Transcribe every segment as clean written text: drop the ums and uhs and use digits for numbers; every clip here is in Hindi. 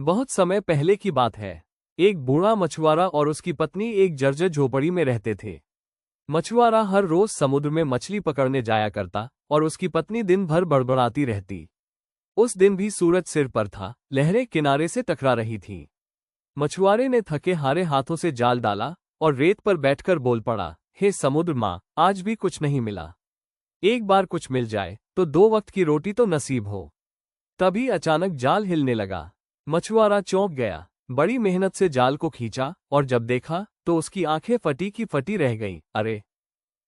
बहुत समय पहले की बात है। एक बूढ़ा मछुआरा और उसकी पत्नी एक जर्जर झोपड़ी में रहते थे। मछुआरा हर रोज समुद्र में मछली पकड़ने जाया करता और उसकी पत्नी दिन भर बड़बड़ाती रहती। उस दिन भी सूरज सिर पर था, लहरें किनारे से टकरा रही थीं। मछुआरे ने थके हारे हाथों से जाल डाला और रेत पर बैठकर बोल पड़ा, हे समुद्र माँ, आज भी कुछ नहीं मिला। एक बार कुछ मिल जाए तो 2 वक्त की रोटी तो नसीब हो। तभी अचानक जाल हिलने लगा। मछुआरा चौंक गया, बड़ी मेहनत से जाल को खींचा और जब देखा तो उसकी आंखें फटी की फटी रह गईं। अरे,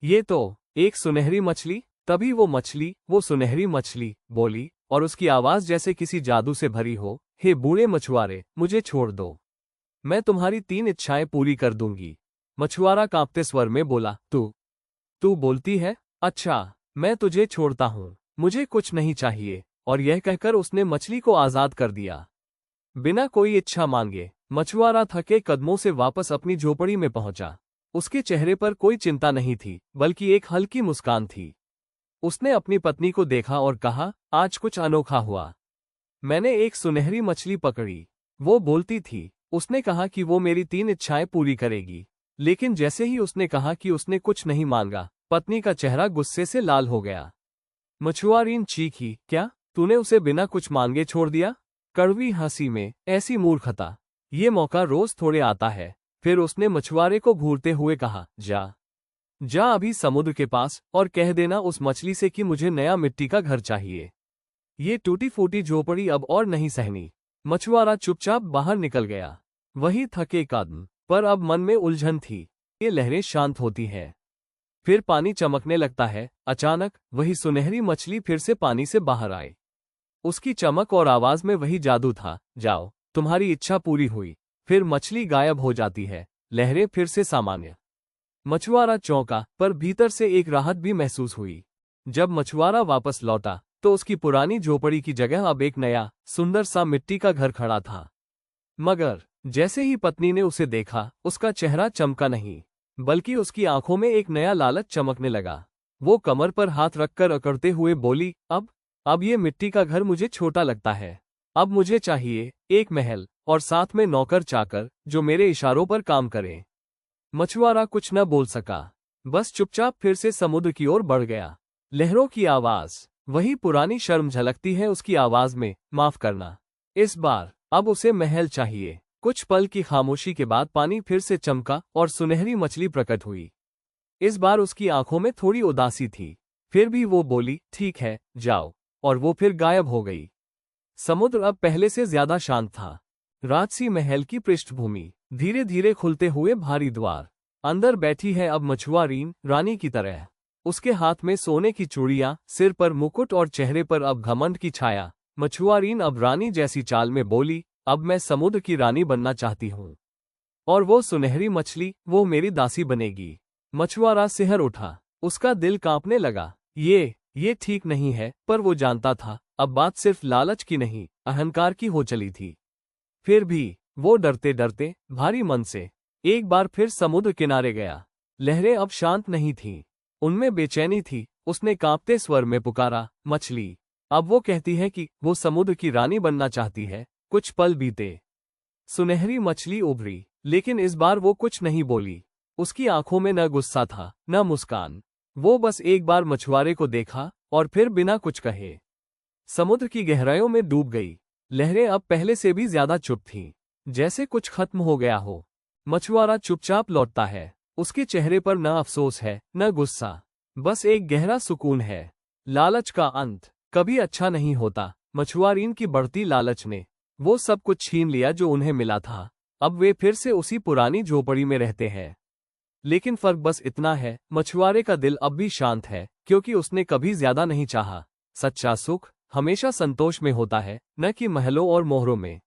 ये तो एक सुनहरी मछली। तभी वो सुनहरी मछली बोली और उसकी आवाज जैसे किसी जादू से भरी हो, हे बूढ़े मछुआरे, मुझे छोड़ दो। मैं तुम्हारी 3 इच्छाएं पूरी कर दूंगी। मछुआरा कांपते स्वर में बोला, तू बोलती है? अच्छा, मैं तुझे छोड़ता हूँ, मुझे कुछ नहीं चाहिए। और यह कहकर उसने मछली को आजाद कर दिया, बिना कोई इच्छा मांगे। मछुआरा थके कदमों से वापस अपनी झोपड़ी में पहुंचा। उसके चेहरे पर कोई चिंता नहीं थी, बल्कि एक हल्की मुस्कान थी। उसने अपनी पत्नी को देखा और कहा, आज कुछ अनोखा हुआ। मैंने एक सुनहरी मछली पकड़ी। वो बोलती थी। उसने कहा कि वो मेरी 3 इच्छाएं पूरी करेगी। लेकिन जैसे ही उसने कहा कि उसने कुछ नहीं मांगा, पत्नी का चेहरा गुस्से से लाल हो गया। मछुआरीन चीखी, क्या तूने उसे बिना कुछ मांगे छोड़ दिया? कड़वी हंसी में, ऐसी मूर्खता, ये मौका रोज थोड़े आता है। फिर उसने मछुआरे को घूरते हुए कहा, जा अभी समुद्र के पास और कह देना उस मछली से कि मुझे नया मिट्टी का घर चाहिए। ये टूटी फूटी झोपड़ी अब और नहीं सहनी। मछुआरा चुपचाप बाहर निकल गया। वही थके कदम, पर अब मन में उलझन थी। ये लहरें शांत होती हैं, फिर पानी चमकने लगता है। अचानक वही सुनहरी मछली फिर से पानी से बाहर आई। उसकी चमक और आवाज में वही जादू था, जाओ, तुम्हारी इच्छा पूरी हुई। फिर मछली गायब हो जाती है, लहरें फिर से सामान्य। मछुआरा चौंका, पर भीतर से एक राहत भी महसूस हुई। जब मछुआरा वापस लौटा तो उसकी पुरानी झोपड़ी की जगह अब एक नया, सुंदर सा मिट्टी का घर खड़ा था। मगर जैसे ही पत्नी ने उसे देखा, उसका चेहरा चमका नहीं, बल्कि उसकी आंखों में एक नया लालच चमकने लगा। वो कमर पर हाथ रखकर अकड़ते हुए बोली, अब ये मिट्टी का घर मुझे छोटा लगता है। अब मुझे चाहिए एक महल और साथ में नौकर चाकर जो मेरे इशारों पर काम करें। मछुआरा कुछ न बोल सका, बस चुपचाप फिर से समुद्र की ओर बढ़ गया। लहरों की आवाज, वही पुरानी शर्म झलकती है उसकी आवाज में, माफ करना। इस बार अब उसे महल चाहिए। कुछ पल की खामोशी के बाद पानी फिर से चमका और सुनहरी मछली प्रकट हुई। इस बार उसकी आंखों में थोड़ी उदासी थी। फिर भी वो बोली, ठीक है, जाओ। और वो फिर गायब हो गई। समुद्र अब पहले से ज्यादा शांत था। राजसी महल की पृष्ठभूमि, धीरे धीरे खुलते हुए भारी द्वार। अंदर बैठी है अब मछुआरीन, रानी की तरह। उसके हाथ में सोने की चूड़ियां, सिर पर मुकुट और चेहरे पर अब घमंड की छाया। मछुआरीन अब रानी जैसी चाल में बोली, अब मैं समुद्र की रानी बनना चाहती हूँ। और वो सुनहरी मछली, वो मेरी दासी बनेगी। मछुआरा सिहर उठा, उसका दिल कांपने लगा। ये ठीक नहीं है, पर वो जानता था अब बात सिर्फ लालच की नहीं, अहंकार की हो चली थी। फिर भी वो डरते डरते, भारी मन से एक बार फिर समुद्र किनारे गया। लहरें अब शांत नहीं थीं, उनमें बेचैनी थी। उसने कांपते स्वर में पुकारा, मछली। अब वो कहती है कि वो समुद्र की रानी बनना चाहती है। कुछ पल बीते, सुनहरी मछली उभरी, लेकिन इस बार वो कुछ नहीं बोली। उसकी आंखों में न गुस्सा था, न मुस्कान। वो बस एक बार मछुआरे को देखा और फिर बिना कुछ कहे समुद्र की गहराइयों में डूब गई। लहरें अब पहले से भी ज्यादा चुप थीं, जैसे कुछ खत्म हो गया हो। मछुआरा चुपचाप लौटता है। उसके चेहरे पर न अफसोस है, न गुस्सा, बस एक गहरा सुकून है। लालच का अंत कभी अच्छा नहीं होता। मछुआरीन की बढ़ती लालच ने वो सब कुछ छीन लिया जो उन्हें मिला था। अब वे फिर से उसी पुरानी झोपड़ी में रहते हैं। लेकिन फर्क बस इतना है, मछुआरे का दिल अब भी शांत है, क्योंकि उसने कभी ज्यादा नहीं चाहा। सच्चा सुख हमेशा संतोष में होता है, न कि महलों और मोहरों में।